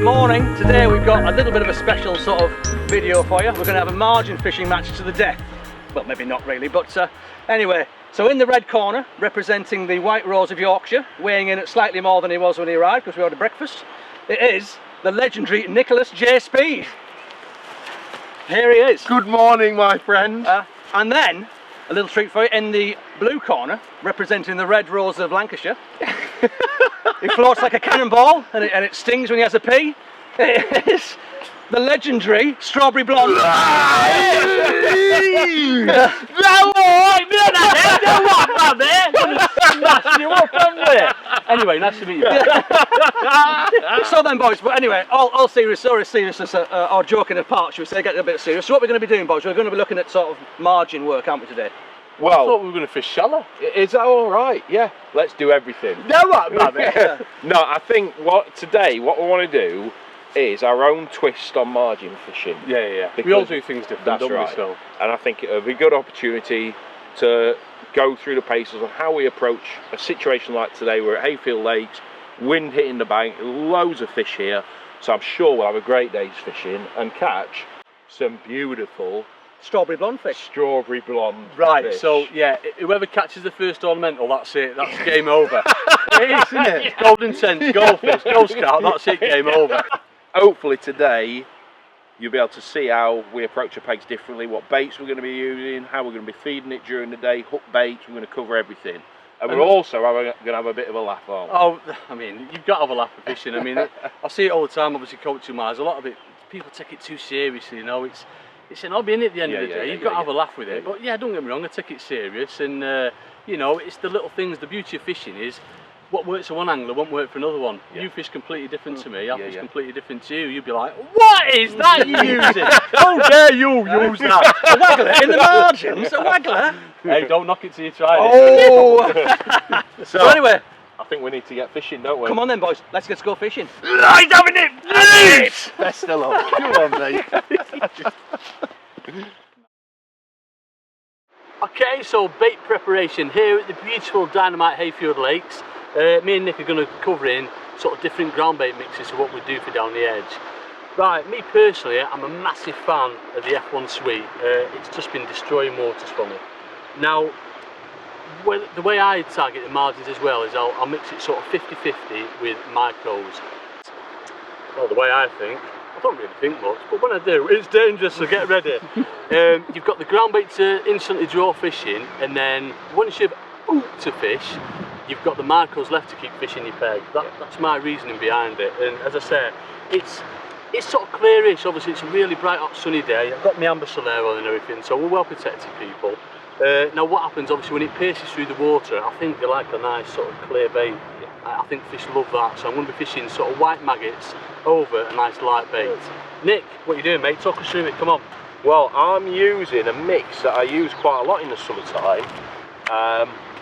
Morning. Today we've got a little bit of a special sort of video for you. We're going to have a margin fishing match to the death. Well, maybe not really, but anyway. So in the red corner, representing the White Rose of Yorkshire, weighing in at slightly more than he was when he arrived because we had a breakfast, it is the legendary Nicholas J. Speed. Here he is. Good morning, my friend. And then, a little treat for you, in the blue corner, representing the Red Rose of Lancashire. He floats like a cannonball, and it stings when he has a pee. It is the legendary Strawberry Blonde. Anyway, nice to meet you. So then, boys, but anyway, all seriousness or joking apart, should we say, get a bit serious. So what we're going to be doing, boys, we're going to be looking at sort of margin work, aren't we, today? Well, I thought we were going to fish shallow. Is that all right? Yeah, let's do everything. No, No, I think what we want to do is our own twist on margin fishing. Yeah. We all do things different, that's don't right. we, so? And I think it'll be a good opportunity to go through the paces on how we approach a situation like today. We're at Hayfield Lakes, wind hitting the bank, loads of fish here. So I'm sure we'll have a great day's fishing and catch some beautiful Strawberry Blonde fish. Strawberry Blonde Right, fish. so yeah, whoever catches the first ornamental, that's it, that's game over. It is, isn't it? Golden Sense, goldfish, Gold Scout, that's it, game over. Hopefully today you'll be able to see how we approach the pegs differently, what baits we're going to be using, how we're going to be feeding it during the day, hook baits, we're going to cover everything. And we're also going to have a bit of a laugh on. Oh, I mean, you've got to have a laugh at fishing. I mean, I see it all the time, obviously coaching wise, a lot of it, people take it too seriously, you know, it's an hobby, innit, at the end of the day. You've got to have a laugh with it. But yeah, don't get me wrong, I take it serious, and you know, it's the little things. The beauty of fishing is what works for one angler won't work for another one. You fish completely different to me, I fish completely different to you. You'd be like, what is that you using? How dare you use that? A waggler in the margins, a waggler. Hey, don't knock it till you try it. Oh! So anyway, I think we need to get fishing, don't we? come on then, boys, let's go fishing. He's having it! Best of luck. Come on, mate. Okay, so bait preparation here at the beautiful Dynamite Hayfield Lakes. Me and Nick are going to cover in sort of different ground bait mixes of what we do for down the edge. Right, me personally, I'm a massive fan of the F1 Sweet. It's just been destroying waters for me. Now, the way I target the margins as well is I'll mix it sort of 50-50 with micros. Well, the way I think, I don't really think much, but when I do, it's dangerous, so get ready. You've got the ground bait to instantly draw fish in, and then once you've hooked to fish, you've got the micros left to keep fishing your peg. That's my reasoning behind it. And as I say, it's sort of clearish. Obviously, it's a really bright, hot, sunny day. I've got my amber solero and everything, so we're well protected, people. Now, what happens, obviously, when it pierces through the water, I think they like a nice sort of clear bait. I think fish love that, so I'm going to be fishing sort of white maggots over a nice light bait. Nick, what are you doing, mate? Talk us through it, come on. Well, I'm using a mix that I use quite a lot in the summertime,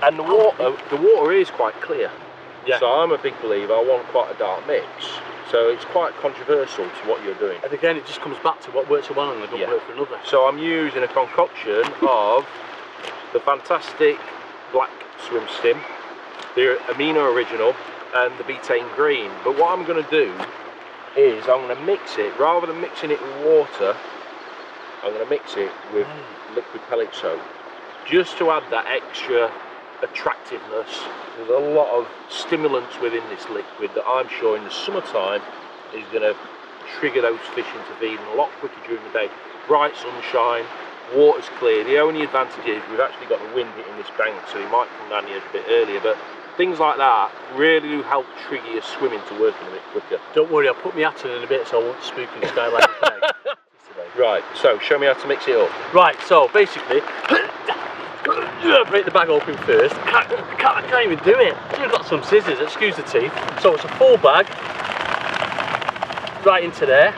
and the water is quite clear. Yeah. So I'm a big believer, I want quite a dark mix. So it's quite controversial to what you're doing. And again, it just comes back to what works for one and it don't work for another. So I'm using a concoction of the fantastic black swim stim, the Amino Original, and the betaine green. But what I'm going to do is I'm going to mix it, rather than mixing it with water, I'm going to mix it with liquid pellet soap, just to add that extra attractiveness. There's a lot of stimulants within this liquid that I'm sure in the summertime is going to trigger those fish into feeding a lot quicker during the day. Bright sunshine, water's clear. The only advantage is we've actually got the wind hitting this bank, so he might come down here a bit earlier, but things like that really do help trigger your swimming to working a bit quicker. Don't worry, I'll put my hat on in a bit so I won't spook in the sky like a peg. Right, so show me how to mix it up. Right, so basically, break the bag open first. I can't even do it. I've got some scissors, excuse the teeth. So it's a full bag, right into there.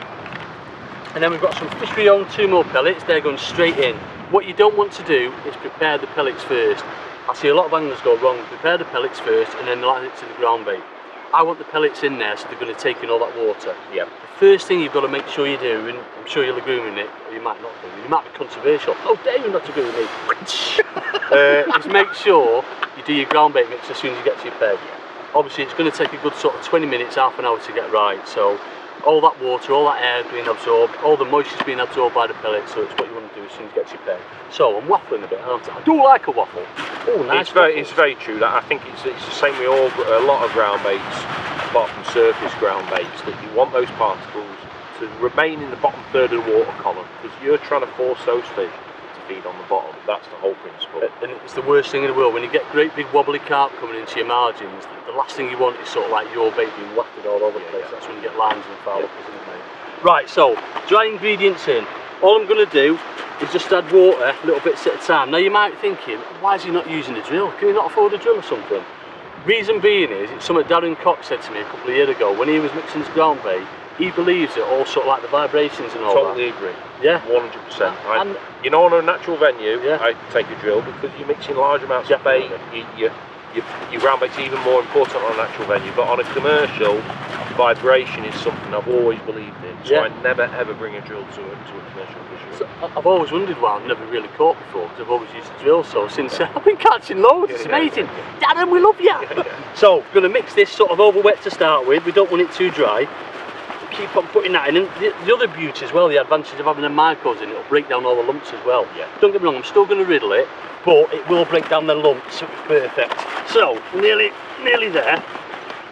And then we've got some fishery owned 2 more pellets, they're going straight in. What you don't want to do is prepare the pellets first. I see a lot of anglers go wrong, prepare the pellets first and then add it to the ground bait. I want the pellets in there so they're going to take in all that water. Yep. The first thing you've got to make sure you do, and I'm sure you'll agree with it, or you might not do, you might be controversial, how dare you not agree with me, is make sure you do your ground bait mix as soon as you get to your peg. Obviously it's going to take a good sort of 20 minutes, half an hour to get right, so all that water, all that air being absorbed, all the moisture's being absorbed by the pellet, so it's what you want to do as soon as it gets your pay. So I'm waffling a bit, aren't I? I do like a waffle. Oh, nice. It's very true. That I think it's the same with a lot of ground baits, apart from surface ground baits, that you want those particles to remain in the bottom third of the water column, because you're trying to force those fish to feed on the bottom. That's the whole principle. And it's the worst thing in the world when you get great big wobbly carp coming into your margins. The last thing you want is sort of like your bait being wafted all over the place. That's when you get lines and foul uppers, isn't it, mate? Right, so dry ingredients in. All I'm going to do is just add water, little bits at a time. Now you might be thinking, why is he not using a drill? Can he not afford a drill or something? Reason being is, it's something Darren Cox said to me a couple of years ago when he was mixing his ground bait. He believes it all sort of like the vibrations and all Totally that. agree. Yeah. 100%. You know, on a natural venue, I take a drill because you're mixing large amounts of bait. Your ground bait's even more important on a natural venue, but on a commercial, vibration is something I've always believed in. So I never ever bring a drill to a commercial fishery. So I've always wondered why I've never really caught before, because I've always used a drill. So since I've been catching loads, it's amazing. Darren, we love you. So we're going to mix this sort of over wet to start with. We don't want it too dry. Keep on putting that in, and the other beauty as well, the advantage of having the micros in, it'll break down all the lumps as well. Don't get me wrong, I'm still going to riddle it, but it will break down the lumps, so it's perfect. So nearly there.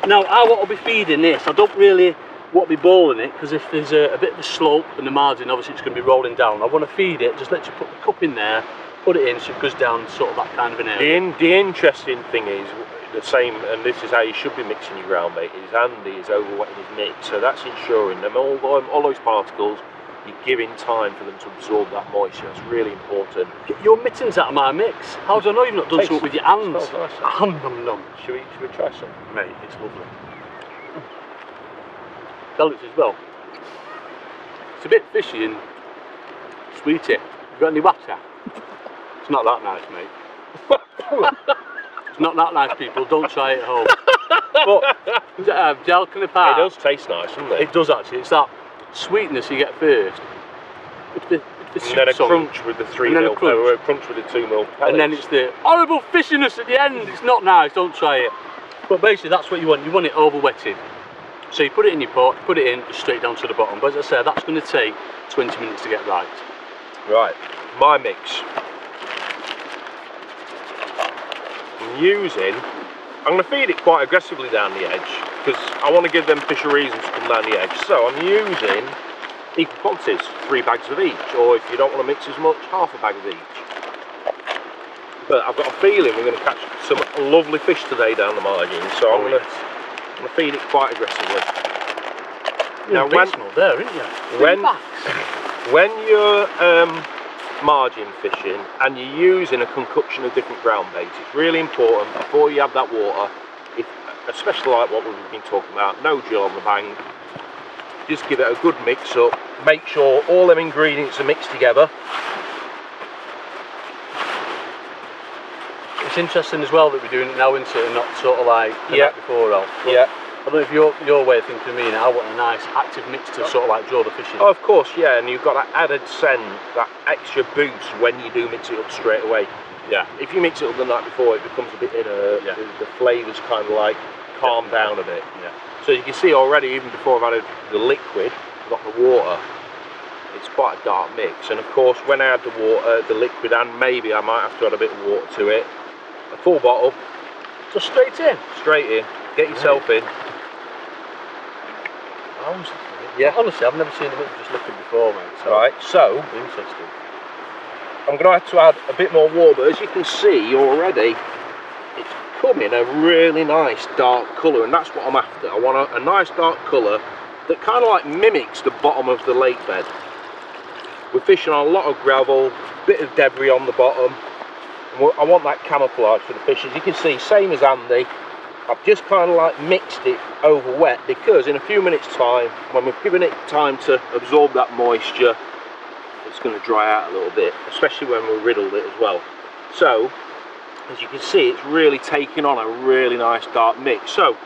Now I want to be feeding this. I don't really want to be bowling it, because if there's a bit of a slope in the margin, obviously it's going to be rolling down. I want to feed it, just literally put the cup in there, put it in so it goes down sort of that kind of an area. The interesting thing is the same, and this is how you should be mixing your ground bait, is Andy is overwetting his mix, so that's ensuring them all those particles, you're giving time for them to absorb that moisture. That's really important. Get your mittens out of my mix. How do I know you've not done something with your hands? Smells nice. Should we try some? Mate, it's lovely. Pellets as well. It's a bit fishy and sweety. You got any water? It's not that nice, mate. It's not that nice, people. Don't try it at home. But Jalkin apart, it does taste nice, doesn't it? It does actually. It's that sweetness you get first. And then a crunch with the 3 mil, a crunch with the 2 mil pellets. And then it's the horrible fishiness at the end. It's not nice. Don't try it. But basically, that's what you want. You want it over wetted. So you put it in your pot, put it in, just straight down to the bottom. But as I said, that's going to take 20 minutes to get right. Right, my mix. I'm going to feed it quite aggressively down the edge, because I want to give them fish a reason to come down the edge. So I'm using equal quantities, 3 bags of each, or if you don't want to mix as much, half a bag of each. But I've got a feeling we're going to catch some lovely fish today down the margin, so I'm going to feed it quite aggressively. Now, there, isn't you? When you're margin fishing and you're using a concoction of different ground baits, it's really important before you add that water, especially like what we've been talking about, no drill on the bank, just give it a good mix up, make sure all them ingredients are mixed together. It's interesting as well that we're doing it now, isn't it, and not sort of like the night before, Ralph. I don't know if your way of thinking of me now, I want a nice active mix to sort of like draw the fish in. Oh, of course, yeah, and you've got that added scent, that extra boost when you do mix it up straight away. Yeah. If you mix it up the night before, it becomes a bit inert, the flavours kind of like calm down a bit. Yeah. So you can see already, even before I've added the liquid, I've got the water, it's quite a dark mix. And of course, when I add the water, the liquid, and maybe I might have to add a bit of water to it, a full bottle, just straight in. Straight in, get yourself in. Yeah. Honestly, I've never seen them just looking before, mate. So. Right, so interesting. I'm going to have to add a bit more water, but as you can see already, it's coming a really nice dark colour, and that's what I'm after. I want a nice dark colour that kind of like mimics the bottom of the lake bed. We're fishing on a lot of gravel, bit of debris on the bottom. I want that camouflage for the fish. As you can see, same as Andy, I've just kind of like mixed it over wet, because in a few minutes time, when we've given it time to absorb that moisture, it's going to dry out a little bit, especially when we riddled it as well. So as you can see, it's really taking on a really nice dark mix. So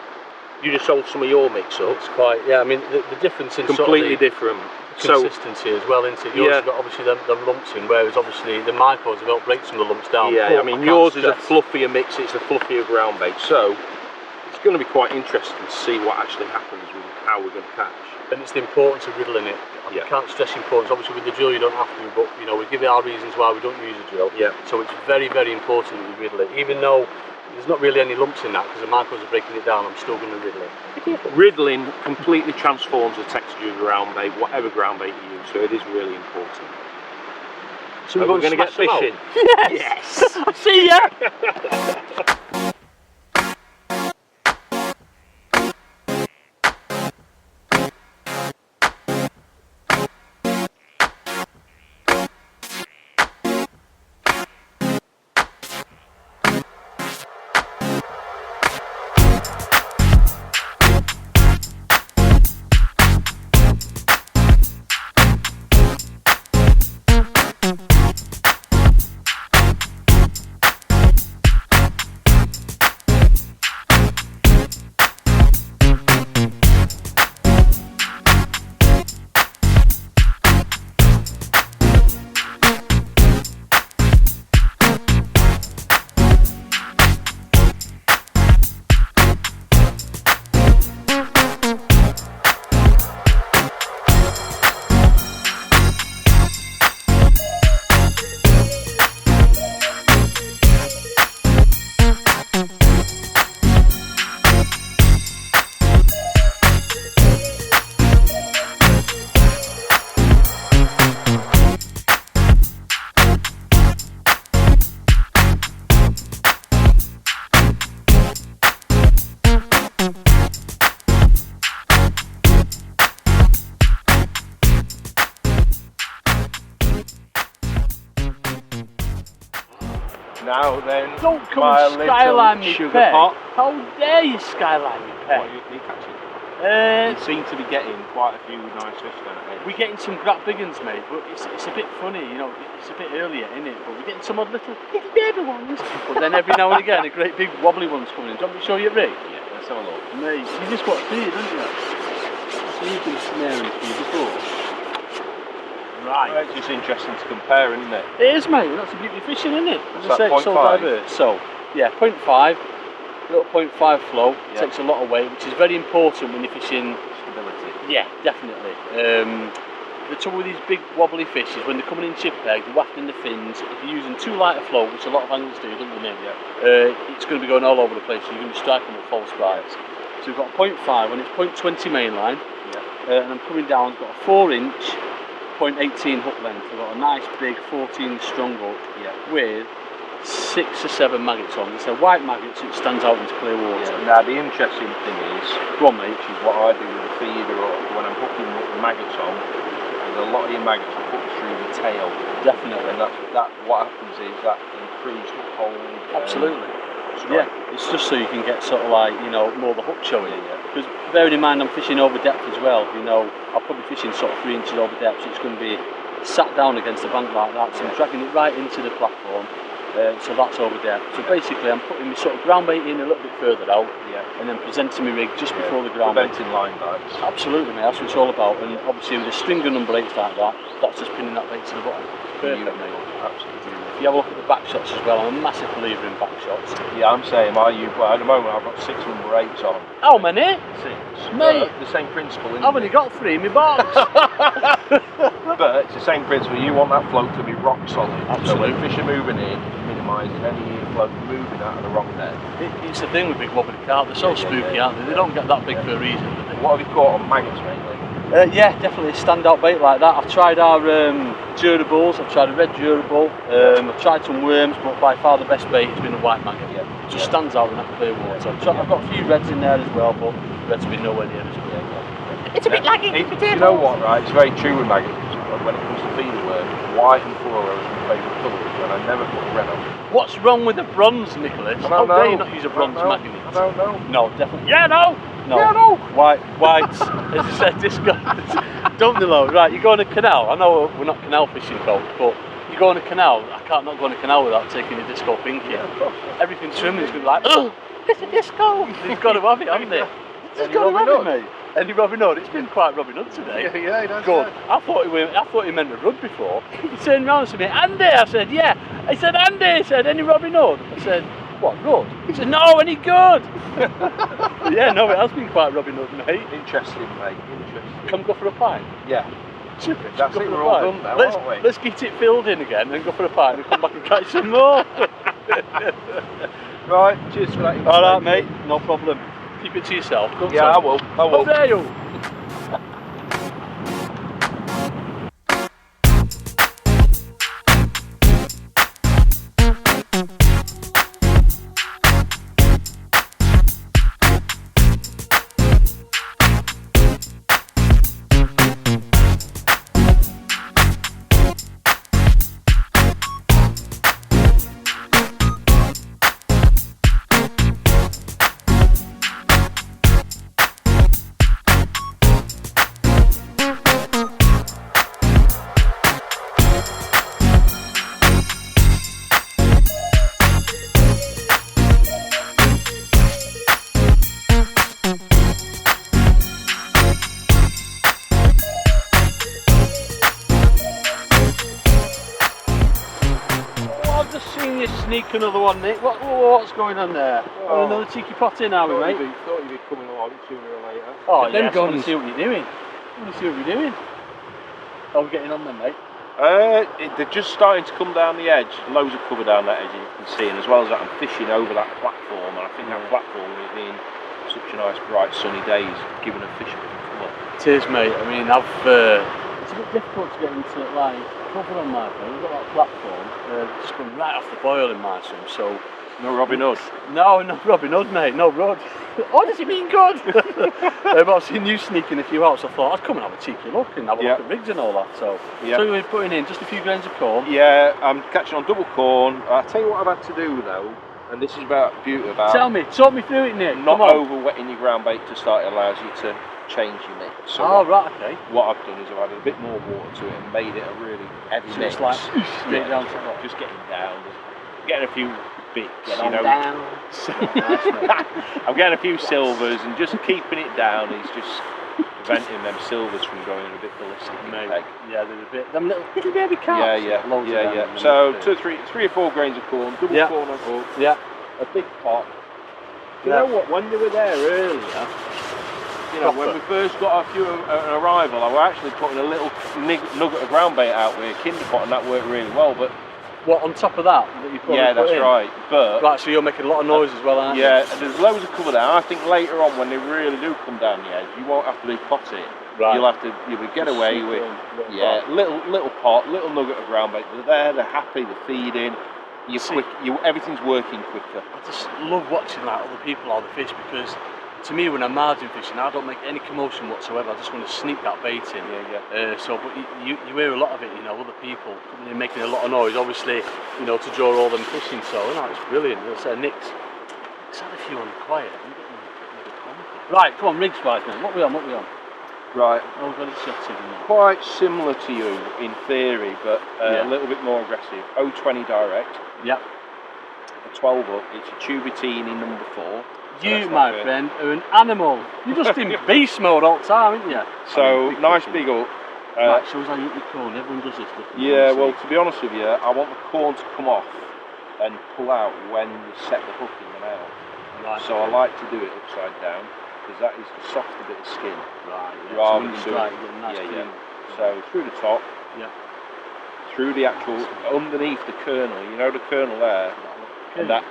you just sold some of your mix up. It's quite, yeah, I mean the difference in completely sort of different consistency as well, isn't it? Yours has got obviously them lumps in, whereas obviously the micros have helped break some of the lumps down. Yeah, I mean yours is a fluffier mix, it's a fluffier ground bait, so it's going to be quite interesting to see what actually happens with how we're going to catch. and it's the importance of riddling it. I can't stress the importance. Obviously with the drill you don't have to, but you know, we give you our reasons why we don't use a drill. Yeah. So it's very, very important that you riddle it. Even though there's not really any lumps in that because the micros are breaking it down, I'm still going to riddle it. Riddling completely transforms the texture of ground bait, whatever ground bait you use, so it is really important. So we're going to get fishing. Yes! See ya! Now then, Don't come my and skyline little me sugar pet. pot. How dare you skyline me pet? What are you catching? You seem to be getting quite a few nice fish down here. We're getting some crap big uns, mate, but it's a bit funny, you know, it's a bit earlier, isn't it? But we're getting some odd little baby ones. But then every now and again, a great big wobbly one's coming in. Do you want me to show you, Rick? Yeah, let's have a look. Mate, you just got to see it, don't you? So you've been snaring for you before. Right. Well, it's just interesting to compare, isn't it? It is, mate, that's the beauty of fishing, isn't it? As I that say, it's so 0.5? diverse. So, yeah, 0.5, little 0.5 flow, Yeah. takes a lot of weight, which is very important when you're fishing. Stability. Yeah, definitely. The trouble with these big wobbly fish is when they're coming in chip peg, they're wafting the fins. If you're using too light a flow, which a lot of anglers do, don't they, Nick? It's going to be going all over the place, so you're going to be striking with false bites. So we've got a 0.5 and it's 0.20 mainline, and I'm coming down, I've got a 4-inch, 0.18 hook length. I've got a nice big 14 strong hook with 6 or 7 maggots on. It's a white maggot, so it stands out into clear water. Now the interesting thing is, Go on, mate. which is what I do with the feeder or when I'm hooking the maggots on, a lot of your maggots are hooked through the tail. Definitely. And that what happens is that improves hook hold. Absolutely. Strike. Yeah, it's just so you can get sort of like, you know, more of the hook showing. Because bearing in mind I'm fishing over depth as well, you know, I'll probably fishing sort of 3 inches over depth, so it's going to be sat down against the bank like that, so I'm dragging it right into the platform, so that's over depth. So basically I'm putting my sort of ground bait in a little bit further out, and then presenting my rig just before the ground bait. Preventing line bites. Absolutely, mate, that's what it's all about, and obviously with a string of number 8s like that, that's just pinning that bait to the bottom. It's perfect, mate. Absolutely. If you have a look at the back shots as well, I'm a massive believer in back shots. Yeah, I'm saying well, at the moment I've got 6 number 8s on. How many? 6. Mate. The same principle, isn't I've only got 3 in my box. But it's the same principle, you want that float to be rock solid. Absolutely. So when fish are moving in, minimising any float moving out of the wrong net. It's the thing with big wobbly carp, they're so spooky, aren't they? They don't get that big for a reason, do they? What have you caught on maggots mainly? Yeah, definitely a standout bait like that. I've tried our durables, I've tried a red durable, I've tried some worms, but by far the best bait has been a white maggot. It just stands out in that clear water. I've got a few reds in there as well, but reds have been nowhere near as good. It's a bit laggy. You know what, right? It's very true with maggots. When it comes to feeder work, white and fluoro is my favourite colours, and I never put red on. What's wrong with the bronze, Nicholas? How dare you not use a bronze maggot? I don't know. No, definitely. Yeah, no! No. Yeah, no! Whites, as I said, disco. Don't they though? Right, you go on a canal. I know we're not canal fishing folks, but you go on a canal. I can't not go on a canal without taking a disco pinky. Yeah, of course. Everything swimming is going to be like, oh, it's a disco. You've got to have it, haven't they? You've got to have it, mate. And Robin Hood, it's been quite Robin Hood today. Yeah, he does. Good. I thought he meant a rud before. He turned around and said, Andy, I said, yeah. I said, Andy, he said, any Robin Hood? I said, What, good? He said, no, any good? Yeah, no, it has been quite Robin Hood, mate. Interesting, mate. Interesting. Come go for a pint? Yeah. Super. That's go it. for a We're all pint. done now, let's, aren't we? Let's get it filled in again and go for a pint and come back and catch some more. Right. Cheers for that. All right, mate. No problem. Keep it to yourself. Don't Yeah, tell I will. me. I will. Oh, there you. I've just seen you sneak another one, Nick. What's going on there? Oh. Another cheeky pot in, are we, mate? Thought you'd be coming along sooner or later. Oh, Them yes, I want to guns. see what you're doing. I want to see what you're doing. How are we getting on then, mate? They're just starting to come down the edge. Loads of cover down that edge, as you can see, and as well as that, I'm fishing over that platform, and I think that platform, with being such a nice, bright, sunny day, is giving a fish a bit of colour. It is, mate. I mean, it's a bit difficult to get into like cover on my thing. We've got that platform, just going right off the boil in my swim. So No Robin Hood. no, not Robin Hood, mate. No Rod. Oh, does he mean good? But I've seen you sneaking a few out, so I thought I'd come and have a cheeky look and have a look at rigs and all that. So, Yeah. so we're putting in just a few grains of corn. Yeah, I'm catching on double corn. I'll tell you what I've had to do though, and this is about beauty about Tell me, talk me through it, Nick. not Come on. over wetting your ground bait to start. It allows you to change your mix. So Oh, right, okay. what I've done is I've added a bit more water to it and made it a really heavy So mix. it's like straight down to the bottom. just getting down, getting a few bits, Get you on know. down. I'm getting a few silvers and just keeping it down is just preventing them silvers from going a bit ballistic in the Mate, peg. yeah, there's a bit. Them little baby calves. Yeah, Loads of them in the So middle. 3 or 4 grains of corn, double Yeah. corn on hook, Yeah. a big pot. You Yeah. know what? When they were there earlier, you know, when we first got an arrival, I was actually putting a little nugget of ground bait out with a kinder pot, and that worked really well. But What, on top of that you probably yeah, put that's in? right. But Right, so you're making a lot of noise as well, aren't yeah, there's loads of cover there. I think later on, when they really do come down the edge, you won't have to do potting. Right. You'll get away with little pot, little nugget of ground bait. They're there, they're happy, they're feeding. Everything's working quicker. I just love watching like other people or the fish, because to me, when I'm margin fishing, I don't make any commotion whatsoever. I just want to sneak that bait in. But you hear a lot of it, you know, other people coming in making a lot of noise, obviously, you know, to draw all them fishing. So, you know, it's brilliant. As I say, Nick's had a few on the quiet. I'm getting a bit panicky. Right, come on, rigs wise, man. What we on? Right. Oh, we've got it set in there. Quite similar to you in theory, but Yeah. a little bit more aggressive. 020 direct, Yep. a 12 up. It's a Tubitini number 4. You, my friend, are an animal. You're just in beast mode all the time, aren't you? So nice big up. Right, shows how you eat your corn. Everyone does this stuff. Yeah, well, to be honest with you, I want the corn to come off and pull out when you set the hook in and out. Right. So I like to do it upside down, because that is the softer bit of skin. Right, yeah. Rather So than dry, you get a nice yeah. clean. So through the top, Yeah. through the actual, underneath the kernel, you know the kernel there, and that.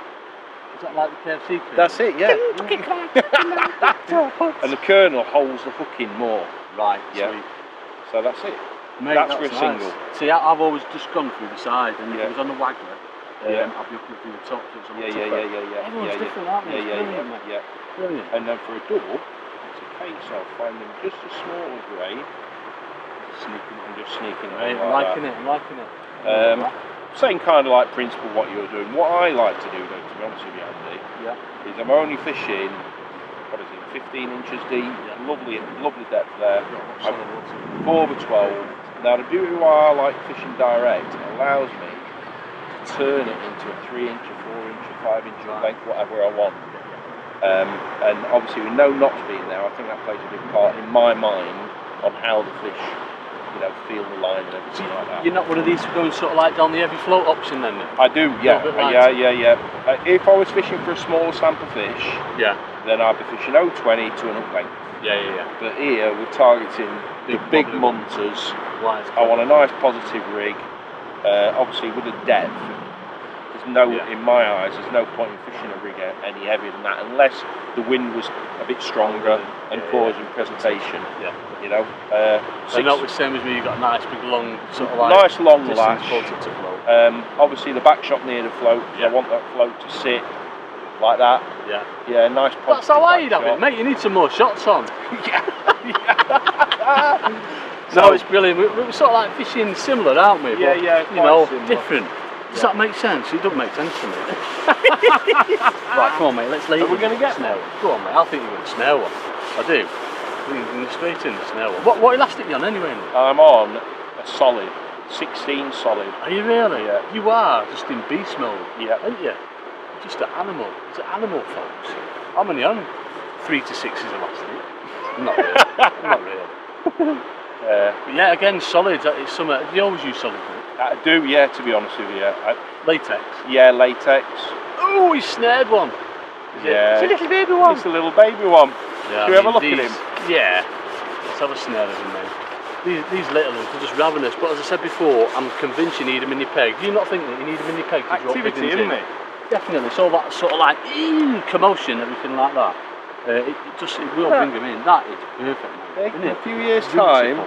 Is that like the KFC kernel? That's it, yeah. And the kernel holds the hook in more. Right, Yeah. sweet. So that's it. Mate, That's for a nice. single. See, I've always just gone through the side, and if Yeah. it was on the waggler, Yeah. I'd be looking through the top, so it's on Yeah, the yeah, tougher. yeah. Everyone's different, aren't they? It's brilliant, mate. Yeah. Brilliant. And then for a double, it's a case of finding just a smaller grain and just sneaking it Mate, on I'm like liking that. it, I'm liking it. Same kind of like principle what you're doing. What I like to do though, to be honest with you, Andy, Yeah. is I'm only fishing, 15 inches deep, lovely depth there. 4/12. Now the beauty why I like fishing direct, it allows me to turn it into a 3-inch, a 4-inch, a 5-inch length, whatever I want. And obviously with no knots being there, I think that plays a big part in my mind on how the fish you know, feel the line and everything like that. You're not one of these going sort of like down the heavy float option then? I do, yeah, bit lighter. yeah. If I was fishing for a smaller sample fish, Yeah. then I'd be fishing 020 to an up length. Yeah. But here we're targeting the big probably munters. Wise. I want a nice positive rig, obviously with a depth. There's no, in my eyes, there's no point in fishing a rig any heavier than that unless the wind was a bit stronger and causing presentation. Yeah. You know. So not the same as me. You've got a nice big long sort of like nice long distance lash. closer to float. Obviously the back shot near the float. I want that float to sit like that. Yeah, nice. That's how I'd have it, mate. You need some more shots on. No, it's brilliant. We're sort of like fishing similar, aren't we? Yeah, but, you know, similar. different. Does that make sense? It doesn't make sense to me. Right, come on, mate. Let's lay. Are we going to get snare one? Go on, mate. I think you're going to snare one. I do. I think you're going straight in the snare one. What elastic are you on anyway? I'm on a solid 16 solid. Are you really? Yeah. You are just in beast mode. Yeah. Aren't you? Just an animal. It's an animal, folks. I'm only on 3 to 6 is elastic. Not really. Not really. But yeah, again, solid. It's something. Do you always use solid? I do, yeah. To be honest with you, Latex. Yeah, latex. Oh, he snared one. Yeah. It's a little baby one. It's a little baby one. Yeah, Do you ever look at him? Yeah. Let's have a snare of him, mate. These little ones are just ravenous. But as I said before, I'm convinced you need them in your peg. Do you not think that you need them in your peg to drop Activity, pigeons isn't in? it? Definitely. It's all that sort of like commotion, everything like that. It will bring them in. That is perfect, mate. In a few years' time,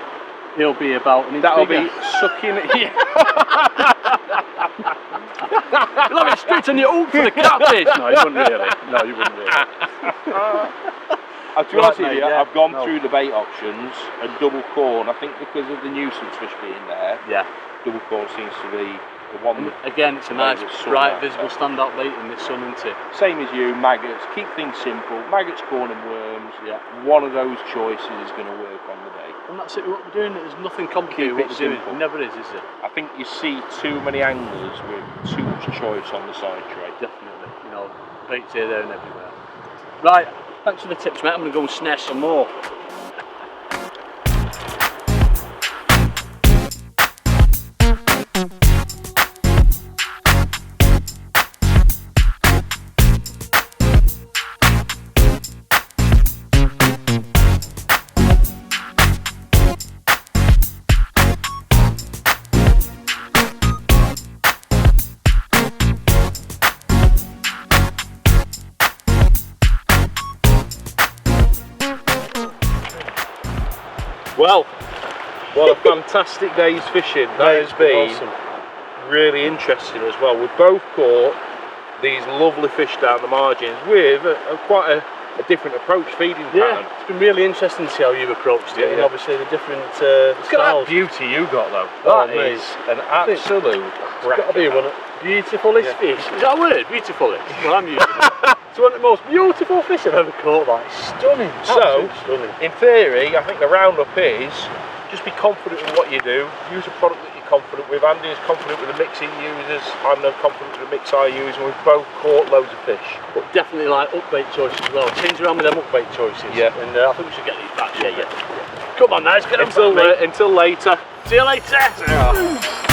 he'll be about an inch that'll bigger. be sucking. Yeah. You'll have it straight on your hook for the catfish. No, you wouldn't really. No, you wouldn't really. To be honest with you, yeah. I've gone through the bait options and double corn. I think because of the nuisance fish being there, double corn seems to be the one. Again, it's a nice, bright, visible standout bait in this sun, isn't it? Same as you, maggots. Keep things simple. Maggots, corn, and worms. Yeah. One of those choices is going to work on the day. And that's it. What we're doing, there's nothing complicated. Keep What it we're doing, simple. it never is there? I think you see too many anglers with too much choice on the side tray. Definitely. You know, baits here, there, and everywhere. Right. Thanks for the tips, mate. I'm going to go and snare some more. Well, what a fantastic day's fishing. That has been awesome. Really interesting as well. We've both caught these lovely fish down the margins with quite a different approach feeding pattern. It's been really interesting to see how you've approached it, and obviously the different Look at that styles. beauty you got though. That is an absolute It's got to be one of the beautifulest fish. Is that a word? Beautifulest? Well, I'm using it. It's one of the most beautiful fish I've ever caught. That is stunning. So, stunning. in theory, I think the roundup is just be confident in what you do. Use a product that you're confident with. Andy is confident with the mix he uses. I'm not confident with the mix I use, and we've both caught loads of fish. But definitely like upbait choices as well. Change around with them upbait choices. Yeah. And I think we should get these back. Yeah. Come on, now, let's get them Until later. See you later.